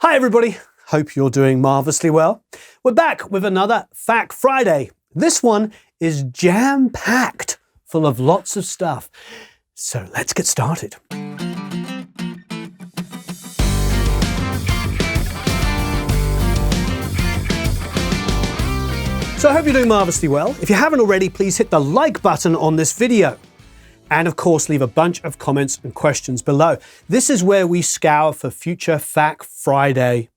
Hi everybody, hope you're doing marvelously well. We're back with another Fact Friday. This one is jam-packed, full of lots of stuff. So let's get started. So I hope you're doing marvelously well. If you haven't already, please hit the like button on this video. And of course, leave a bunch of comments and questions below. This is where we scour for future Fact Friday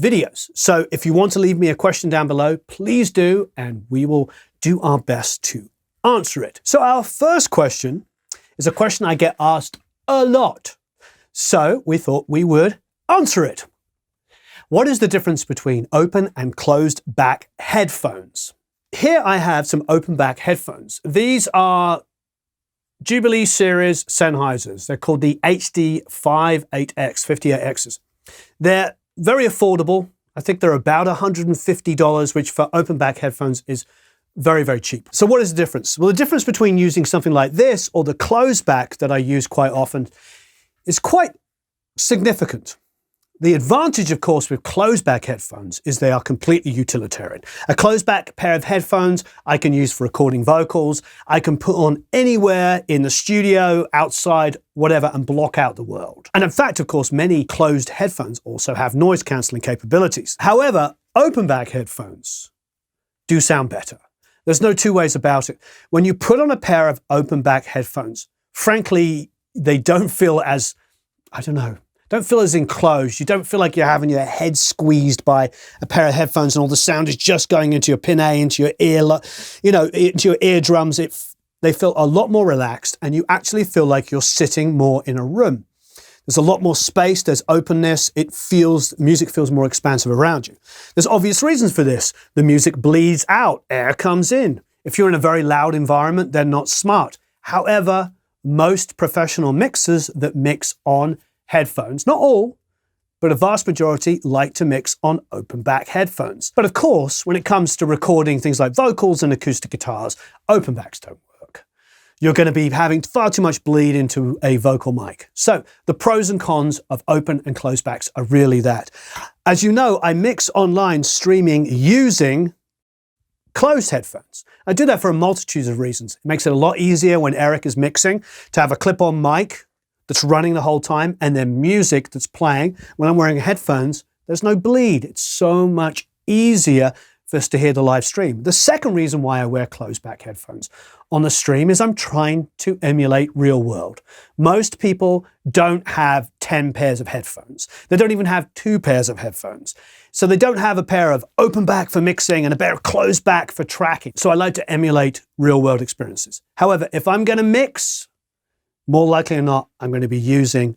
videos. So if you want to leave me a question down below, please do, and we will do our best to answer it. So our first question is a question I get asked a lot. So we thought we would answer it. What is the difference between open and closed back headphones? Here I have some open back headphones. These are Jubilee series Sennheisers. They're called the HD58X, 58Xs. They're very affordable. I think they're about $150, which for open back headphones is very, very cheap. So what is the difference? Well, the difference between using something like this or the closed back that I use quite often is quite significant. The advantage, of course, with closed back headphones is they are completely utilitarian. A closed back pair of headphones I can use for recording vocals. I can put on anywhere in the studio, outside, whatever, and block out the world. And in fact, of course, many closed headphones also have noise cancelling capabilities. However, open back headphones do sound better. There's no two ways about it. When you put on a pair of open back headphones, frankly, they don't feel as, don't feel as enclosed. You don't feel like you're having your head squeezed by a pair of headphones and all the sound is just going into your pinnae, into your ear, into your eardrums. They feel a lot more relaxed and you actually feel like you're sitting more in a room. There's a lot more space, there's openness, music feels more expansive around you. There's obvious reasons for this. The music bleeds out, air comes in. If you're in a very loud environment, they're not smart. However, most professional mixers that mix on headphones, not all, but a vast majority like to mix on open back headphones. But of course, when it comes to recording things like vocals and acoustic guitars, open backs don't work. You're going to be having far too much bleed into a vocal mic. So the pros and cons of open and closed backs are really that. As you know, I mix online streaming using closed headphones. I do that for a multitude of reasons. It makes it a lot easier when Eric is mixing to have a clip-on mic that's running the whole time, and then music that's playing. When I'm wearing headphones, there's no bleed. It's so much easier for us to hear the live stream. The second reason why I wear closed back headphones on the stream is I'm trying to emulate real world. Most people don't have 10 pairs of headphones. They don't even have 2 pairs of headphones. So they don't have a pair of open back for mixing and a pair of closed back for tracking. So I like to emulate real world experiences. However, if I'm going to mix, more likely than not, I'm going to be using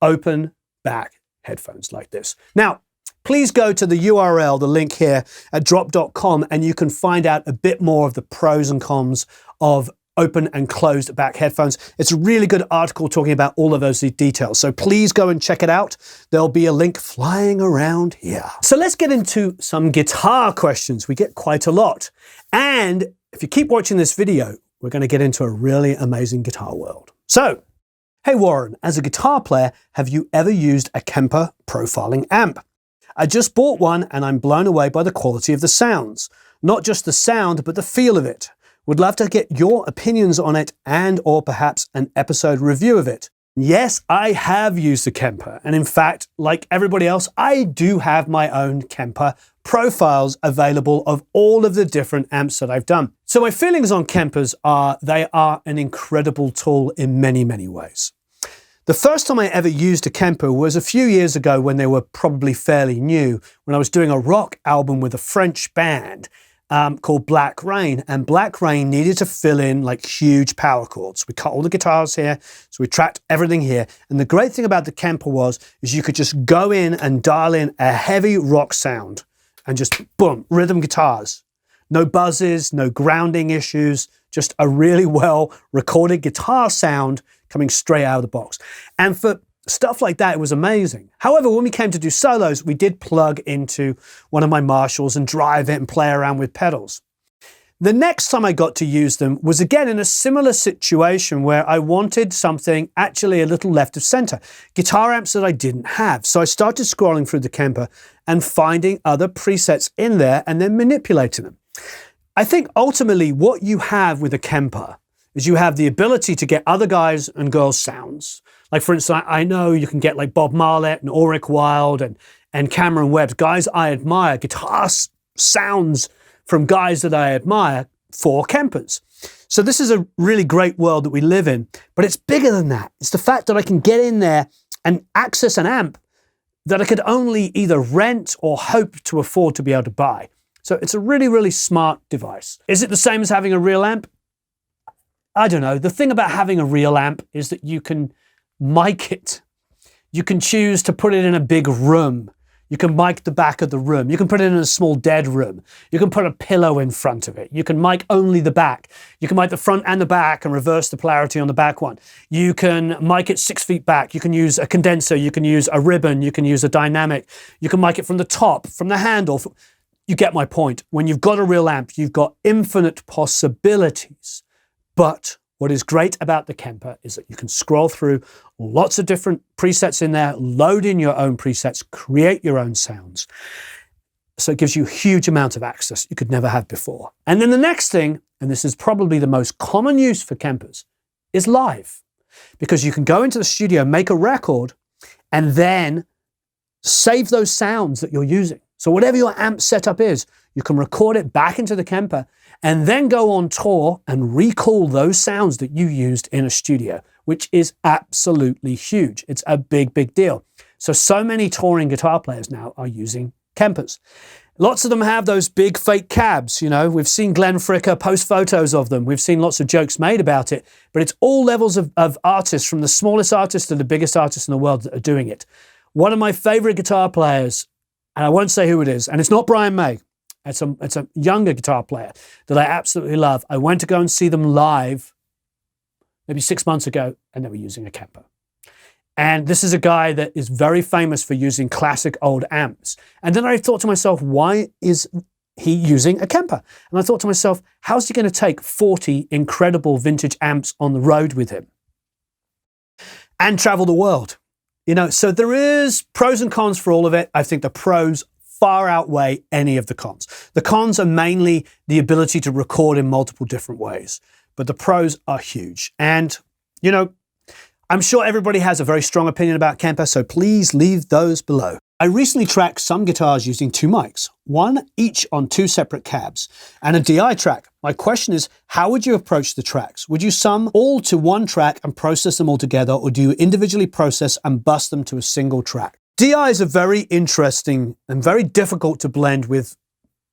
open back headphones like this. Now, please go to the URL, the link here at drop.com, and you can find out a bit more of the pros and cons of open and closed back headphones. It's a really good article talking about all of those details. So please go and check it out. There'll be a link flying around here. So let's get into some guitar questions. We get quite a lot. And if you keep watching this video, we're going to get into a really amazing guitar world. So, hey Warren, as a guitar player, have you ever used a Kemper Profiling Amp? I just bought one and I'm blown away by the quality of the sounds. Not just the sound, but the feel of it. Would love to get your opinions on it and or perhaps an episode review of it. Yes, I have used a Kemper, and in fact, like everybody else, I do have my own Kemper profiles available of all of the different amps that I've done. So my feelings on Kempers are they are an incredible tool in many, many ways. The first time I ever used a Kemper was a few years ago when they were probably fairly new, when I was doing a rock album with a French band called Black Rain, and Black Rain needed to fill in like huge power chords. We cut all the guitars here, so we tracked everything here. And the great thing about the Kemper is you could just go in and dial in a heavy rock sound and just boom, rhythm guitars. No buzzes, no grounding issues, just a really well recorded guitar sound coming straight out of the box. And for stuff like that, it was amazing. However, when we came to do solos, we did plug into one of my Marshalls and drive it and play around with pedals. The next time I got to use them was again in a similar situation where I wanted something actually a little left of center, guitar amps that I didn't have. So I started scrolling through the Kemper and finding other presets in there and then manipulating them. I think ultimately what you have with a Kemper is you have the ability to get other guys and girls sounds. Like for instance, I know you can get like Bob Marlett and Ulrich Wilde and Cameron Webb, guys I admire, guitar sounds from guys that I admire for Kempers. So this is a really great world that we live in, but it's bigger than that. It's the fact that I can get in there and access an amp that I could only either rent or hope to afford to be able to buy. So it's a really, really smart device. Is it the same as having a real amp? I don't know. The thing about having a real amp is that you can mic it. You can choose to put it in a big room. You can mic the back of the room. You can put it in a small dead room. You can put a pillow in front of it. You can mic only the back. You can mic the front and the back and reverse the polarity on the back one. You can mic it 6 feet back. You can use a condenser. You can use a ribbon. You can use a dynamic. You can mic it from the top, from the handle. You get my point. When you've got a real amp, you've got infinite possibilities. But what is great about the Kemper is that you can scroll through lots of different presets in there, load in your own presets, create your own sounds. So it gives you a huge amount of access you could never have before. And then the next thing, and this is probably the most common use for Kempers, is live. Because you can go into the studio, make a record, and then save those sounds that you're using. So whatever your amp setup is, you can record it back into the Kemper and then go on tour and recall those sounds that you used in a studio, which is absolutely huge. It's a big, big deal. So many touring guitar players now are using Kempers. Lots of them have those big fake cabs, you know. We've seen Glenn Fricker post photos of them. We've seen lots of jokes made about it, but it's all levels of artists, from the smallest artists to the biggest artists in the world, that are doing it. One of my favorite guitar players, and I won't say who it is, and it's not Brian May. It's a younger guitar player that I absolutely love. I went to go and see them live maybe 6 months ago, and they were using a Kemper. And this is a guy that is very famous for using classic old amps. And then I thought to myself, why is he using a Kemper? And I thought to myself, how's he going to take 40 incredible vintage amps on the road with him and travel the world? You know, so there is pros and cons for all of it. I think the pros far outweigh any of the cons. The cons are mainly the ability to record in multiple different ways, but the pros are huge. And, you know, I'm sure everybody has a very strong opinion about Kemper, so please leave those below. I recently tracked some guitars using 2 mics, one each on 2 separate cabs, and a DI track. My question is, how would you approach the tracks? Would you sum all to one track and process them all together, or do you individually process and bus them to a single track? DIs are very interesting and very difficult to blend with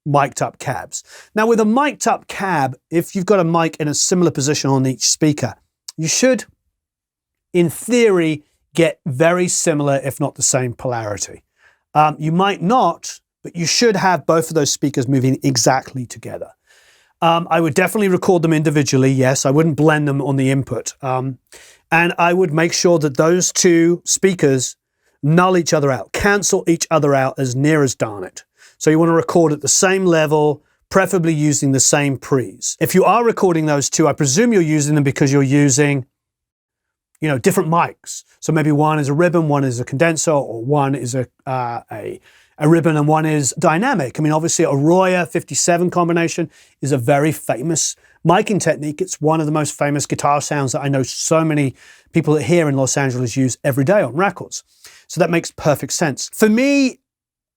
mic'd up cabs. Now, with a mic'd up cab, if you've got a mic in a similar position on each speaker, you should, in theory, get very similar, if not the same polarity. You might not, but you should have both of those speakers moving exactly together. I would definitely record them individually, yes. I wouldn't blend them on the input. And I would make sure that those 2 speakers null each other out, cancel each other out as near as darn it. So you want to record at the same level, preferably using the same pre's. If you are recording those 2, I presume you're using them because you're using, you know, different mics. So maybe one is a ribbon, one is a condenser, or one is a ribbon and one is dynamic. I mean, obviously a Royer 57 combination is a very famous miking technique. It's one of the most famous guitar sounds that I know so many people here in Los Angeles use every day on records. So that makes perfect sense. For me,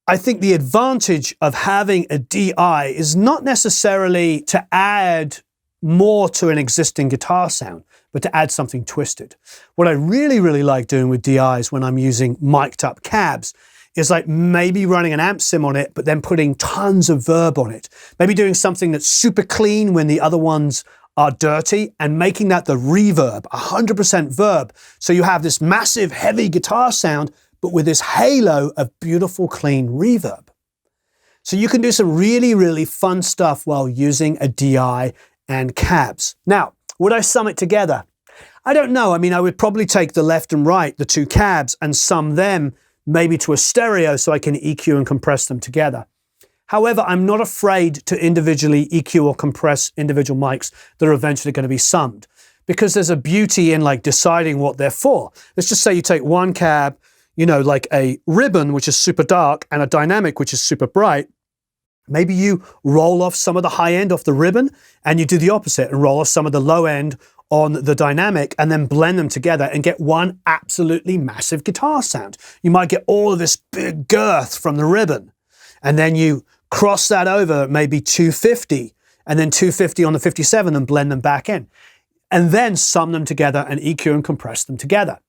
I think the advantage of having a DI is not necessarily to add more to an existing guitar sound, but to add something twisted. What I really, really like doing with DIs when I'm using mic'd up cabs is like maybe running an amp sim on it, but then putting tons of verb on it. Maybe doing something that's super clean when the other ones are dirty, and making that the reverb, 100% verb. So you have this massive, heavy guitar sound, but with this halo of beautiful, clean reverb. So you can do some really, really fun stuff while using a DI and cabs. Now, would I sum it together? I don't know. I mean, I would probably take the left and right, the 2 cabs, and sum them maybe to a stereo so I can EQ and compress them together. However, I'm not afraid to individually EQ or compress individual mics that are eventually going to be summed, because there's a beauty in like deciding what they're for. Let's just say you take one cab, you know, like a ribbon, which is super dark, and a dynamic, which is super bright. Maybe you roll off some of the high end off the ribbon and you do the opposite and roll off some of the low end on the dynamic and then blend them together and get one absolutely massive guitar sound. You might get all of this big girth from the ribbon, and then you cross that over maybe 250 and then 250 on the 57 and blend them back in, and then sum them together and EQ and compress them together.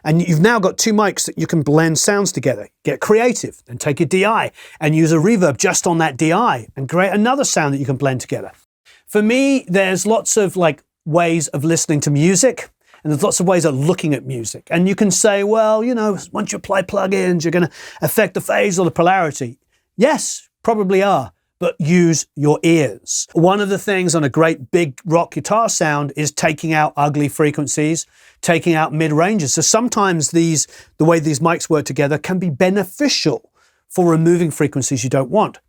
And you've now got two mics that you can blend sounds together. Get creative and take your DI and use a reverb just on that DI and create another sound that you can blend together. For me, there's lots of like ways of listening to music, and there's lots of ways of looking at music. And you can say, well, you know, once you apply plugins, you're going to affect the phase or the polarity. Yes, probably are, but use your ears. One of the things on a great big rock guitar sound is taking out ugly frequencies, taking out mid-ranges. So sometimes the way these mics work together can be beneficial for removing frequencies you don't want.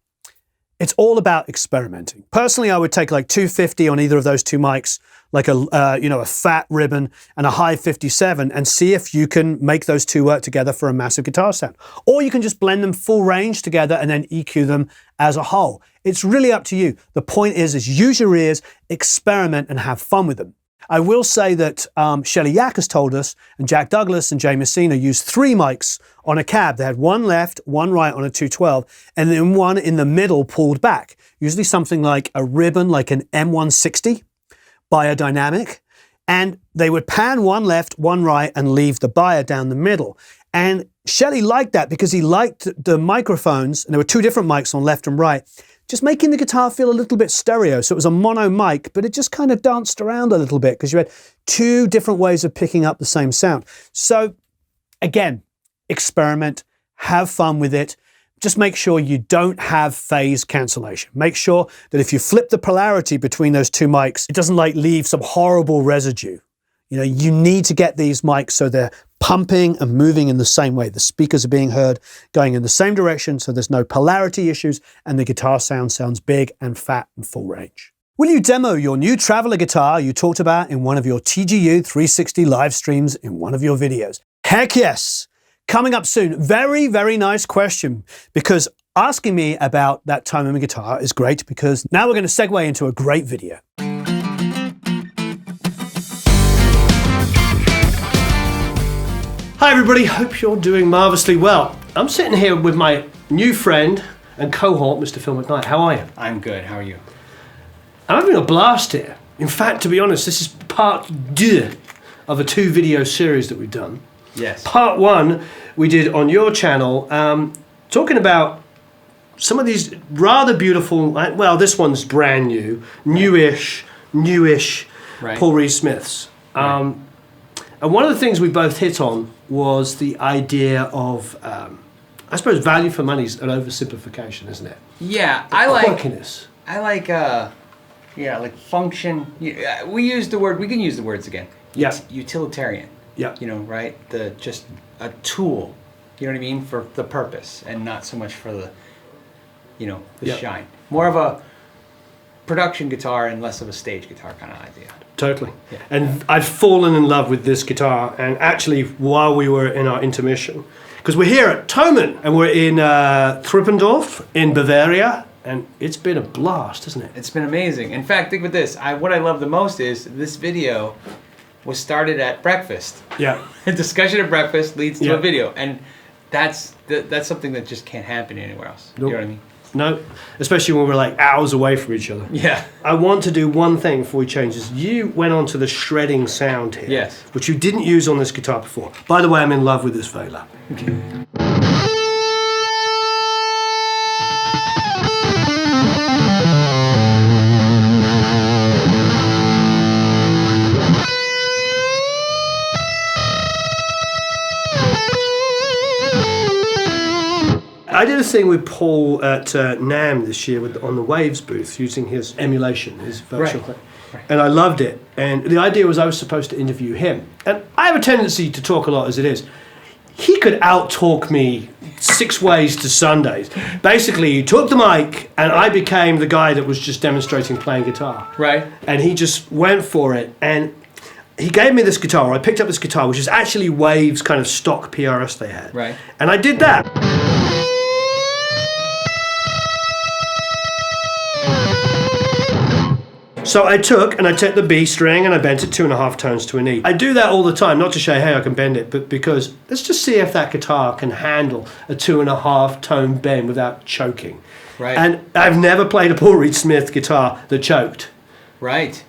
It's all about experimenting. Personally, I would take like 250 on either of those two mics, like a fat ribbon and a high 57, and see if you can make those two work together for a massive guitar sound. Or you can just blend them full range together and then EQ them as a whole. It's really up to you. The point is use your ears, experiment, and have fun with them. I will say that Shelley Yack has told us, and Jack Douglas and Jay Messina used 3 mics on a cab. They had one left, one right on a 212, and then one in the middle pulled back. Usually something like a ribbon, like an M160 by a dynamic. And they would pan one left, one right, and leave the bias down the middle. And Shelley liked that because he liked the microphones, and there were 2 different mics on left and right, just making the guitar feel a little bit stereo. So it was a mono mic, but it just kind of danced around a little bit because you had 2 different ways of picking up the same sound. So again, experiment, have fun with it. Just make sure you don't have phase cancellation. Make sure that if you flip the polarity between those 2 mics, it doesn't like leave some horrible residue. You know, you need to get these mics so they're pumping and moving in the same way. The speakers are being heard going in the same direction, so there's no polarity issues, and the guitar sounds big and fat and full range. Will you demo your new Traveler guitar you talked about in one of your TGU 360 live streams in one of your videos? Heck yes! Coming up soon. Very, very nice question, because asking me about that tone in my guitar is great, because now we're going to segue into a great video. Hi everybody, hope you're doing marvelously well. I'm sitting here with my new friend and cohort, Mr. Phil McKnight. How are you? I'm good, how are you? I'm having a blast here. In fact, to be honest, this is part 2 of a 2 video series that we've done. Yes. Part 1 we did on your channel, talking about some of these rather beautiful, well, this one's brand new, newish right. Paul Reed Smiths. Right. And one of the things we both hit on was the idea of, I suppose, value for money is an oversimplification, isn't it? Yeah, Quirkiness. I like function. We use the word. We can use the words again. Yeah. Utilitarian. Yeah. You know, right? Just a tool. You know what I mean? For the purpose, and not so much for the, the shine. More of a production guitar and less of a stage guitar kind of idea. Totally. Yeah. And I've fallen in love with this guitar, and actually while we were in our intermission, because we're here at Thomann and we're in Trippendorf in Bavaria, and it's been a blast, hasn't it? It's been amazing. In fact, think with this. What I love the most is this video was started at breakfast. Yeah. A discussion at breakfast leads to Yeah. a video, and that's something that just can't happen anywhere else. Nope. You know what I mean? No, especially when we're like hours away from each other. Yeah. I want to do one thing before we change this. You went on to the shredding sound here. Yes. Which you didn't use on this guitar before. By the way, I'm in love with this Vela. Okay. I did a thing with Paul at NAMM this year on the Waves booth, using his emulation, his virtual thing. Right. And I loved it. And the idea was I was supposed to interview him. And I have a tendency to talk a lot as it is. he could out-talk me 6 ways to Sundays. Basically, he took the mic, and I became the guy that was just demonstrating playing guitar. Right. And he just went for it, and he gave me this guitar. I picked up this guitar, which is actually Wave's kind of stock PRS they had. Right. And I did that. So I took the B string and I bent it 2.5 tones to an E. I do that all the time, not to show, hey, I can bend it, but because let's just see if that guitar can handle a 2.5 tone bend without choking. Right. And I've never played a Paul Reed Smith guitar that choked. Right.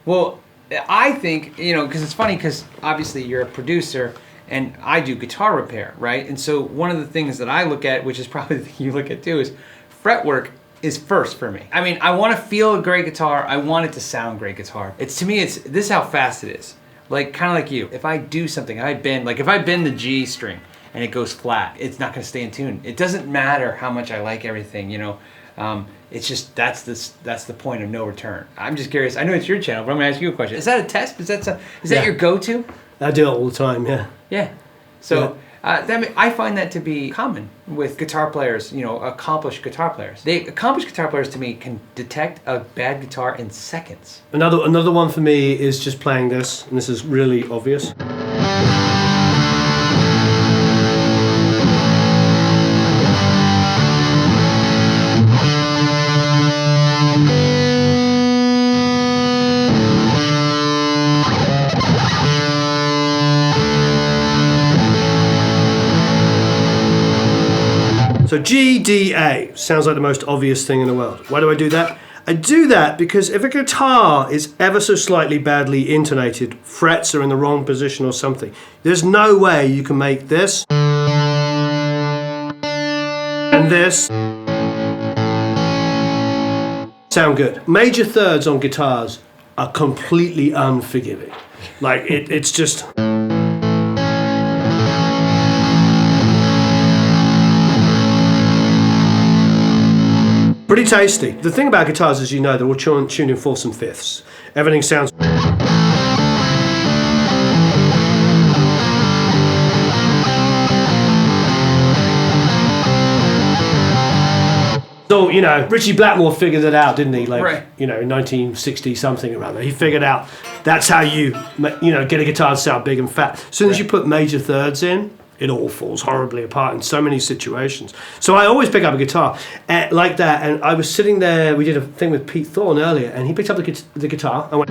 Well, I think, because it's funny, because obviously you're a producer and I do guitar repair, right? And so one of the things that I look at, which is probably the thing you look at too, is fretwork is first for me. I mean, I want to feel a great guitar. I want it to sound great guitar. To me, this is how fast it is. Like, kind of like you. If I do something, if I bend the G string and it goes flat, it's not going to stay in tune. It doesn't matter how much I like everything, it's just, that's the point of no return. I'm just curious. I know it's your channel, but I'm going to ask you a question. Is that a test? Is that your go-to? I do it all the time, yeah. Yeah. So... I find that to be common with guitar players, accomplished guitar players. Accomplished guitar players to me can detect a bad guitar in seconds. Another one for me is just playing this, and this is really obvious. So G, D, A sounds like the most obvious thing in the world. Why do I do that? I do that because if a guitar is ever so slightly badly intonated, frets are in the wrong position or something, there's no way you can make this and this sound good. Major thirds on guitars are completely unforgiving. Like it's just... Pretty tasty. The thing about guitars is, they're all tuned in fourths and fifths. Everything sounds... So, Richie Blackmore figured it out, didn't he? Right. In 1960 something or other. He figured out that's how you, get a guitar to sound big and fat. As soon as you put major thirds in, it all falls horribly apart in so many situations. So I always pick up a guitar like that, and I was sitting there, we did a thing with Pete Thorne earlier, and he picked up the guitar and went...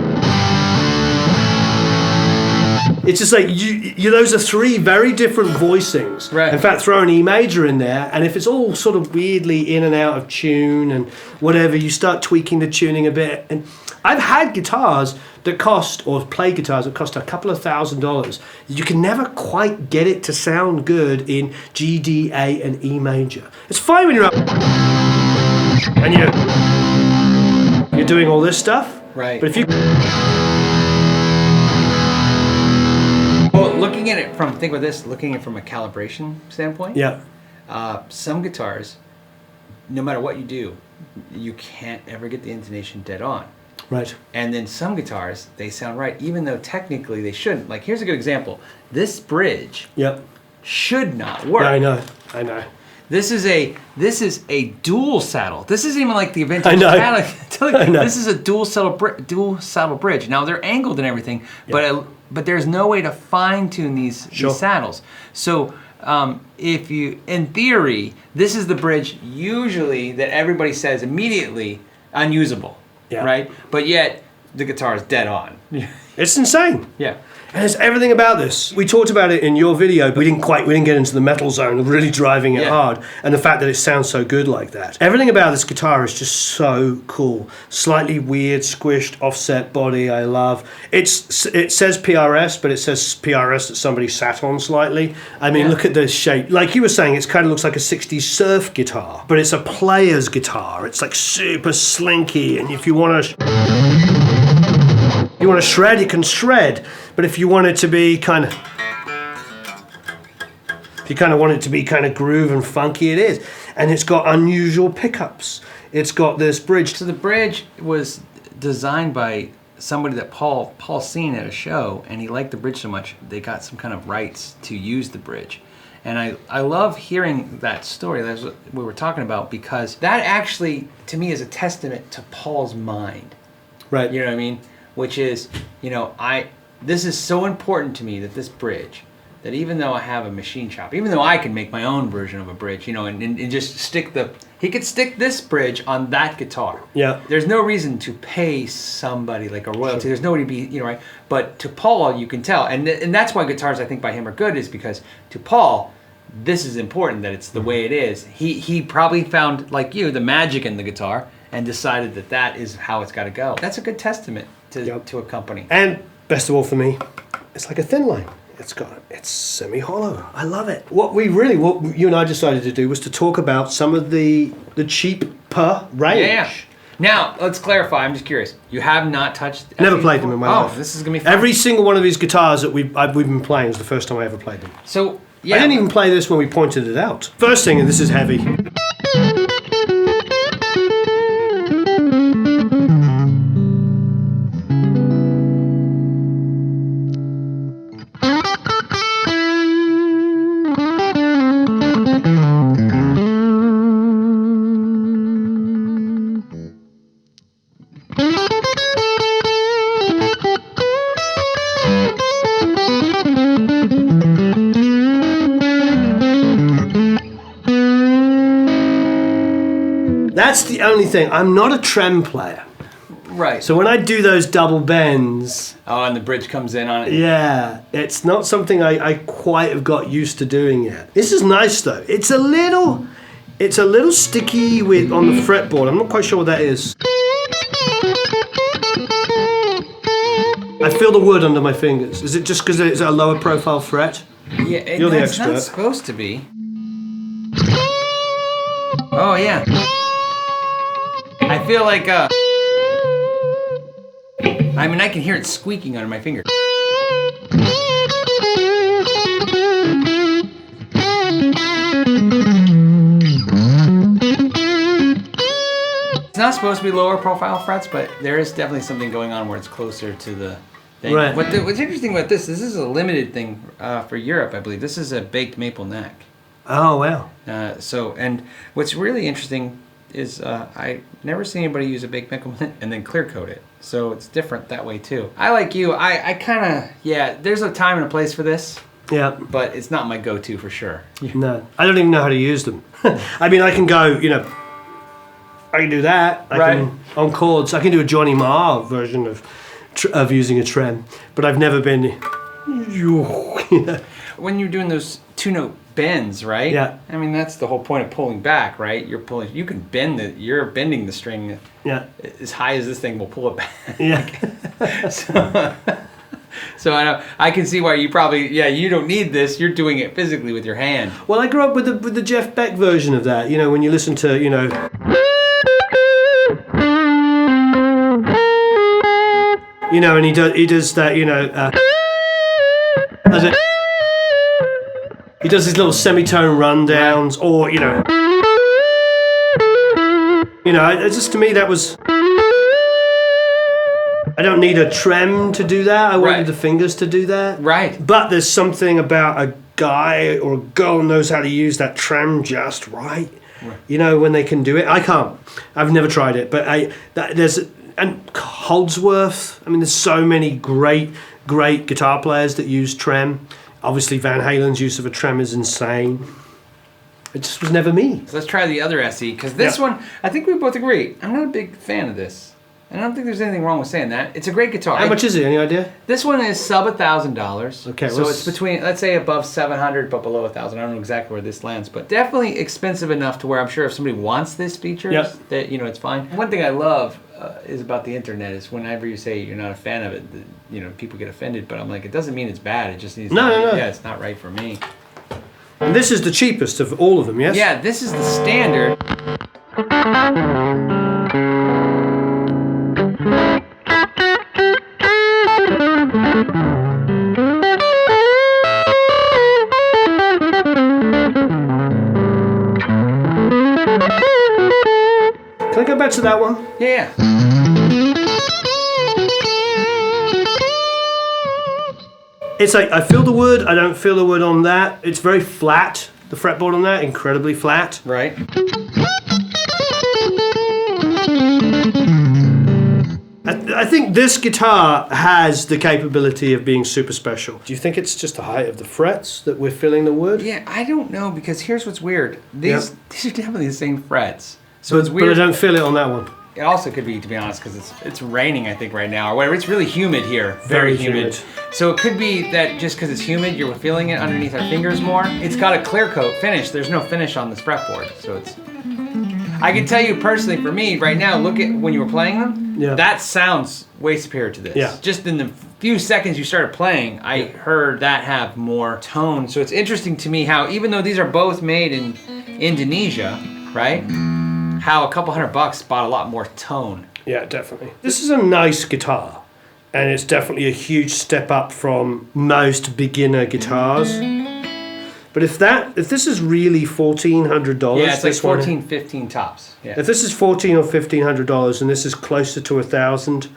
It's just like, those are 3 very different voicings. Right. In fact, throw an E major in there, and if it's all sort of weirdly in and out of tune and whatever, you start tweaking the tuning a bit. And I've had guitars that cost, or play guitars that cost a couple of $1,000s. You can never quite get it to sound good in G, D, A, and E major. It's fine when you're up and you're doing all this stuff. Right. But if you... Well, looking at it from a calibration standpoint. Yeah. Some guitars, no matter what you do, you can't ever get the intonation dead on. Right. And then some guitars, they sound right, even though technically they shouldn't. Like, here's a good example. This bridge should not work. Yeah, I know. This is a dual saddle. This isn't even like the vintage I know. Cadillac. This is a dual saddle bridge. Now, they're angled and everything, but there's no way to fine tune these saddles. So if you, in theory, this is the bridge usually that everybody says immediately unusable. Yeah. Right? But yet, the guitar is dead on. It's insane. Yeah. And it's everything about this. We talked about it in your video, but we didn't get into the metal zone of really driving it hard, and the fact that it sounds so good like that. Everything about this guitar is just so cool. Slightly weird, squished, offset body, I love. It says PRS, but it says PRS that somebody sat on slightly. I mean, look at the shape. Like you were saying, it kind of looks like a 60s surf guitar, but it's a player's guitar. It's like super slinky, and if you want to shred, you can shred. But if you want it to be kind of groove and funky, it is. And it's got unusual pickups. It's got this bridge. So the bridge was designed by somebody that Paul's seen at a show, and he liked the bridge so much, they got some kind of rights to use the bridge. And I love hearing that story. That's what we were talking about, because that actually, to me, is a testament to Paul's mind. Right. You know what I mean? Which is, this is so important to me, that this bridge, that even though I have a machine shop, even though I can make my own version of a bridge, and just stick he could stick this bridge on that guitar. Yeah. There's no reason to pay somebody like a royalty. Sure. There's nobody to be, right? But to Paul, you can tell. And that's why guitars, I think, by him are good, is because to Paul, this is important, that it's the way it is. He probably found, like you, the magic in the guitar and decided that is how it's got to go. That's a good testament to a company. And best of all for me, it's like a thin line. It's semi-hollow. I love it. What you and I decided to do was to talk about some of the cheaper range. Yeah. Now, let's clarify. I'm just curious. You have not touched... Never played them in my life. Oh, this is going to be fun. Every single one of these guitars that we've been playing is the first time I ever played them. So, yeah. I didn't even play this when we pointed it out. First thing, and this is heavy. That's the only thing. I'm not a trem player. Right. So when I do those double bends... Oh, and the bridge comes in on it. Yeah. It's not something I quite have got used to doing yet. This is nice, though. It's a little sticky on the fretboard. I'm not quite sure what that is. I feel the wood under my fingers. Is it just because it's a lower profile fret? Yeah, You're the expert. It's not supposed to be. Oh, yeah. I feel like, I can hear it squeaking under my finger. It's not supposed to be lower profile frets, but there is definitely something going on where it's closer to the thing. Right. What's interesting about this is a limited thing for Europe, I believe. This is a baked maple neck. Oh, wow. And what's really interesting is I never seen anybody use a baked maple and then clear coat it. So it's different that way too. I like you. I kind of, there's a time and a place for this. Yeah. But it's not my go-to for sure. No. I don't even know how to use them. I can go, I can do that. I can, on chords, I can do a Johnny Marr version of using a trem. But I've never been... When you're doing those two-note bends, right? Yeah. That's the whole point of pulling back, right? You can bend you're bending the string as high as this thing will pull it back. Yeah. So I can see why you probably, you don't need this. You're doing it physically with your hand. Well, I grew up with the Jeff Beck version of that. When you listen to, and he does that, he does these little semitone rundowns, or it's just, to me, that was. I don't need a trem to do that. I wanted the fingers to do that. Right. But there's something about a guy or a girl knows how to use that trem just right. When they can do it. I can't. I've never tried it, but and Holdsworth. There's so many great guitar players that use trem. Obviously, Van Halen's use of a trem is insane. It just was never me. So let's try the other SE, because this one, I think we both agree. I'm not a big fan of this. I don't think there's anything wrong with saying that. It's a great guitar. How much is it? Any idea? This one is sub $1,000. Okay. So it's between, let's say, above $700, but below $1,000. I don't know exactly where this lands, but definitely expensive enough to where I'm sure if somebody wants this feature, that it's fine. One thing I love is about the internet is whenever you say you're not a fan of it, people get offended. But I'm like, it doesn't mean it's bad. It just needs. No. Yeah, it's not right for me. And this is the cheapest of all of them, yes? Yeah, this is the standard. Can I go back to that one? Yeah. It's like, I feel the wood, I don't feel the wood on that. It's very flat, the fretboard on that, incredibly flat. Right. I think this guitar has the capability of being super special. Do you think it's just the height of the frets that we're feeling the wood? Yeah, I don't know, because here's what's weird. These are definitely the same frets. So it's weird. But I don't feel it on that one. It also could be, to be honest, because it's raining, I think, right now, or whatever. It's really humid here. Very humid. So it could be that just because it's humid, you're feeling it underneath our fingers more. It's got a clear coat finish. There's no finish on this fretboard, so it's... I can tell you personally, for me, right now, look at when you were playing them, that sounds way superior to this. Yeah. Just in the few seconds you started playing, I heard that have more tone. So it's interesting to me how, even though these are both made in Indonesia, right? How a couple $100 bought a lot more tone. Yeah, definitely. This is a nice guitar, and it's definitely a huge step up from most beginner guitars. But if this is really $1,400, yeah, it's like 14, 15 tops. Yeah. If this is $1,400 or $1,500 and this is closer to $1,000,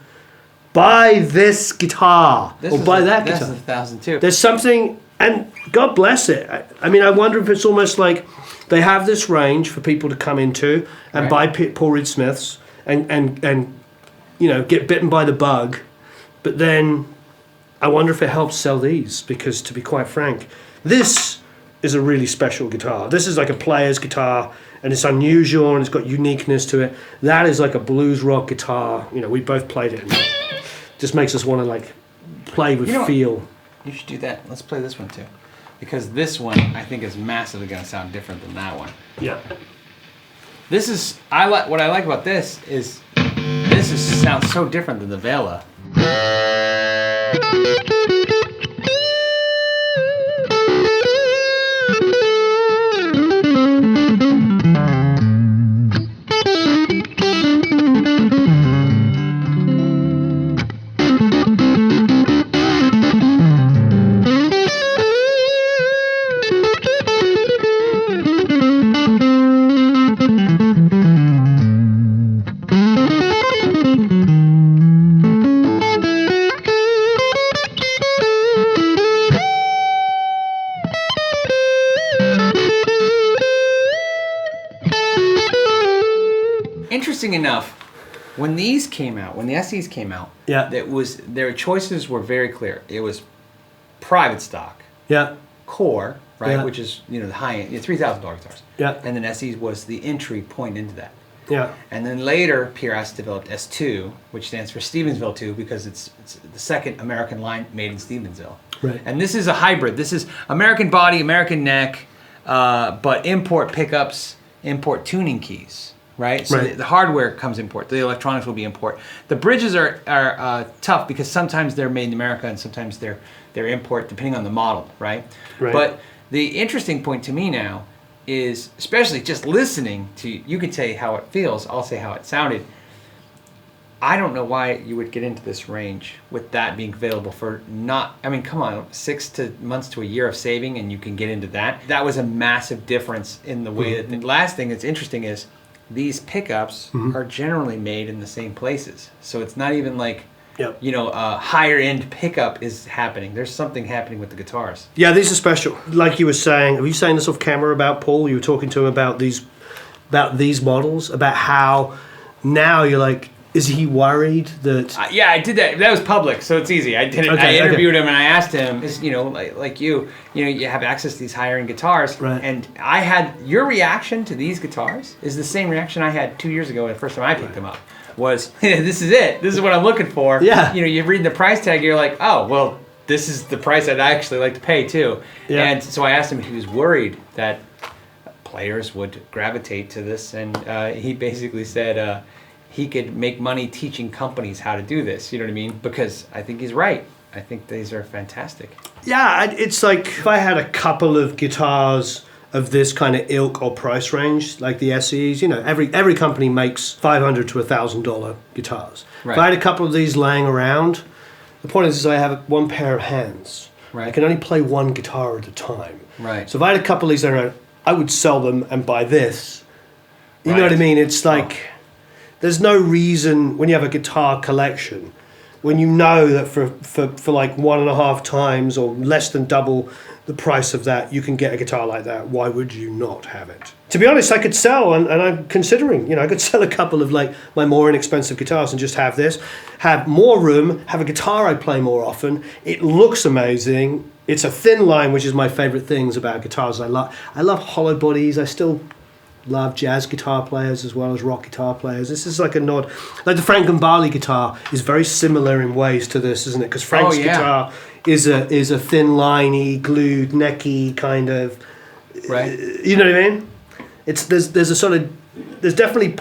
buy this guitar or buy that guitar. This is $1,000 too. There's something, and God bless it. I mean, I wonder if it's almost like they have this range for people to come into and buy Paul Reed Smiths and you know, get bitten by the bug, but then I wonder if it helps sell these, because to be quite frank, this is a really special guitar. This is like a player's guitar, and it's unusual and it's got uniqueness to it. That is like a blues rock guitar. You know, we both played it, and it just makes us want to like play with feel. You should do that. Let's play this one too, because this one I think is massively going to sound different than that one. Yeah. This is what I like about this is sounds so different than the Vela. Interesting enough, when these came out, when the SEs came out, their choices were very clear. It was private stock, core, right, which is the high end, $3,000 guitars, and then SEs was the entry point into that. And then later, PRS developed S2, which stands for Stevensville 2, because it's the second American line made in Stevensville. Right. And this is a hybrid. This is American body, American neck, but import pickups, import tuning keys. Right, so the hardware comes import. The electronics will be import. The bridges are tough because sometimes they're made in America and sometimes they're import, depending on the model, right? But the interesting point to me now is, especially just listening to you can say how it feels. I'll say how it sounded. I don't know why you would get into this range with that being available for not. I mean, come on, 6 months to a year of saving, and you can get into that. That was a massive difference in the way that. The last thing that's interesting is, these pickups are generally made in the same places. So it's not even like, a higher end pickup is happening. There's something happening with the guitars. Yeah, these are special. Like you were saying, were you saying this off camera about Paul? You were talking to him about these models, about how now you're like, is he worried that... yeah, I did that. That was public, so it's easy. I did it. I interviewed him and I asked him, like you have access to these higher end guitars, and I had your reaction to these guitars is the same reaction I had 2 years ago the first time I picked them up. Was this is it? This is what I'm looking for. Yeah. You read the price tag, you're like, oh well, this is the price I'd actually like to pay too. Yeah. And so I asked him if he was worried that players would gravitate to this, and he basically said. He could make money teaching companies how to do this, you know what I mean? Because I think he's right. I think these are fantastic. Yeah, it's like if I had a couple of guitars of this kind of ilk or price range, like the SEs, every company makes $500 to $1,000 guitars. Right. If I had a couple of these laying around, the point is I have one pair of hands. Right. I can only play one guitar at a time. Right. So if I had a couple of these laying around, I would sell them and buy this. You know what I mean? It's like... There's no reason, when you have a guitar collection, when you know that for like 1.5 times or less than double the price of that, you can get a guitar like that. Why would you not have it? To be honest, I could sell, and I'm considering, you know, I could sell a couple of like my more inexpensive guitars and just have this, have more room, have a guitar I play more often. It looks amazing. It's a thin line, which is my favorite things about guitars. I love hollow bodies. I still love jazz guitar players as well as rock guitar players. This is like a nod. Like the Frank and Barley guitar is very similar in ways to this, isn't it? Because Frank's guitar is a thin liney, glued, necky kind of. Right. You know what I mean? There's definitely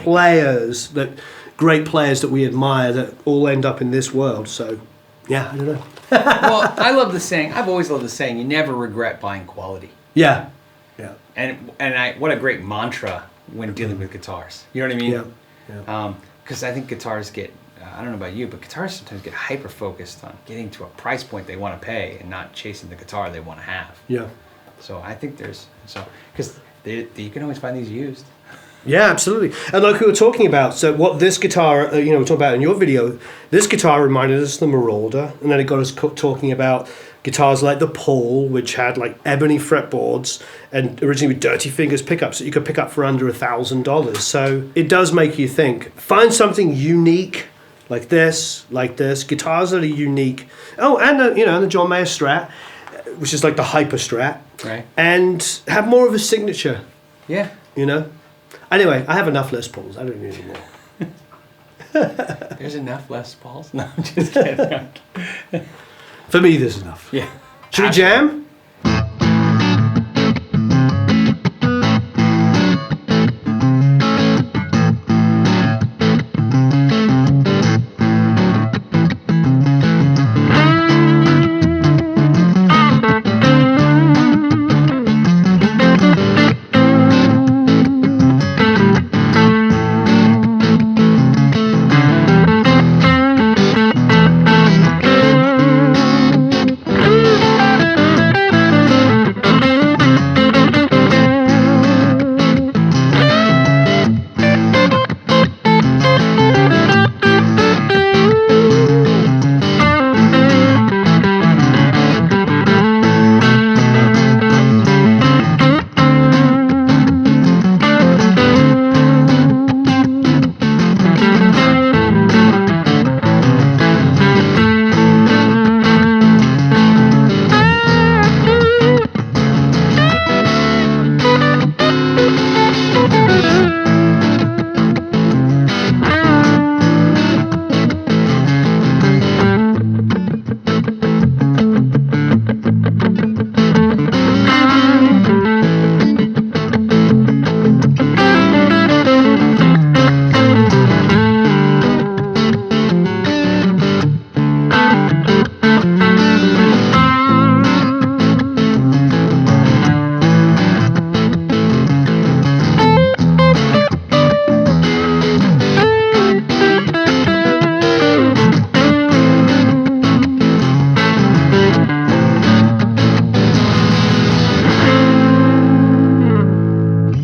great players that we admire that all end up in this world. So yeah, I don't know. Well, I love the saying. I've always loved the saying. You never regret buying quality. Yeah. Yeah. And what a great mantra when dealing with guitars. You know what I mean? Yeah. Because I think guitars get, I don't know about you, but guitars sometimes get hyper focused on getting to a price point they want to pay and not chasing the guitar they want to have. Yeah. So I think because you can always find these used. Yeah, absolutely. And like we were talking about, so what this guitar, we're talking about in your video, this guitar reminded us of the Marauder, and then it got us talking about guitars like the Paul, which had like ebony fretboards and originally with dirty fingers pickups that you could pick up for under $1,000. So it does make you think. Find something unique like this, guitars that are unique. Oh, and the John Mayer Strat, which is like the Hyper Strat, right? And have more of a signature. Yeah. Anyway, I have enough Les Pauls. I don't need any more. There's enough Les Pauls? No, I'm just kidding. For me, there's enough. Yeah. Should we jam?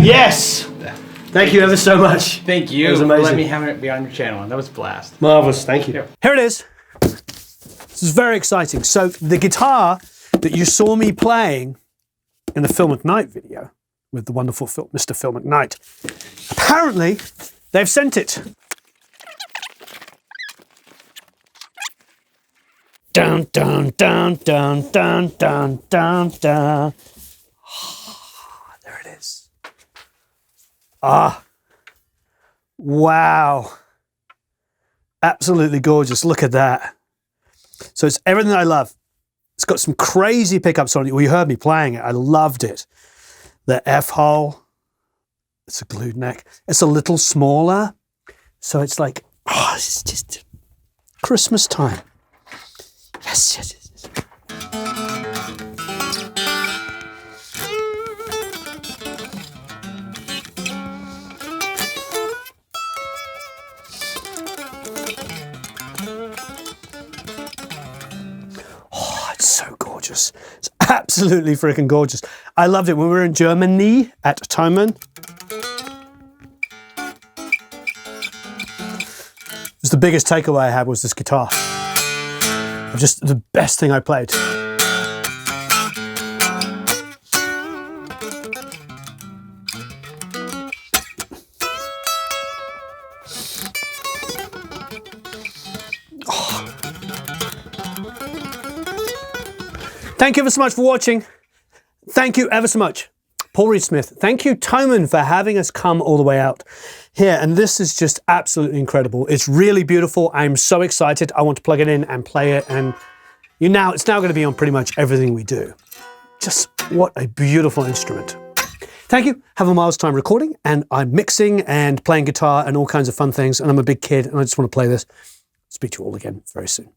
Yes! Thank you ever so much. Thank you for letting me have it be on your channel. That was a blast. Marvelous, thank you. Yep. Here it is. This is very exciting. So the guitar that you saw me playing in the Phil McKnight video with the wonderful Mr. Phil McKnight, apparently they've sent it. Dun, dun, dun, dun, dun, dun, dun, dun. There it is. Wow. Absolutely gorgeous. Look at that. So it's everything I love. It's got some crazy pickups on it. Well, you heard me playing it. I loved it. The F hole. It's a glued neck. It's a little smaller. So it's like, it's just Christmas time. Yes, yes, yes. It's so gorgeous. It's absolutely freaking gorgeous. I loved it when we were in Germany at Timon. It was the biggest takeaway I had was this guitar. of just the best thing I played. Thank you ever so much for watching. Thank you ever so much. Paul Reed Smith. Thank you, Toman, for having us come all the way out here. And this is just absolutely incredible. It's really beautiful. I'm so excited. I want to plug it in and play it. And it's now going to be on pretty much everything we do. Just what a beautiful instrument. Thank you. Have a marvelous time recording. And I'm mixing and playing guitar and all kinds of fun things. And I'm a big kid and I just want to play this. Speak to you all again very soon.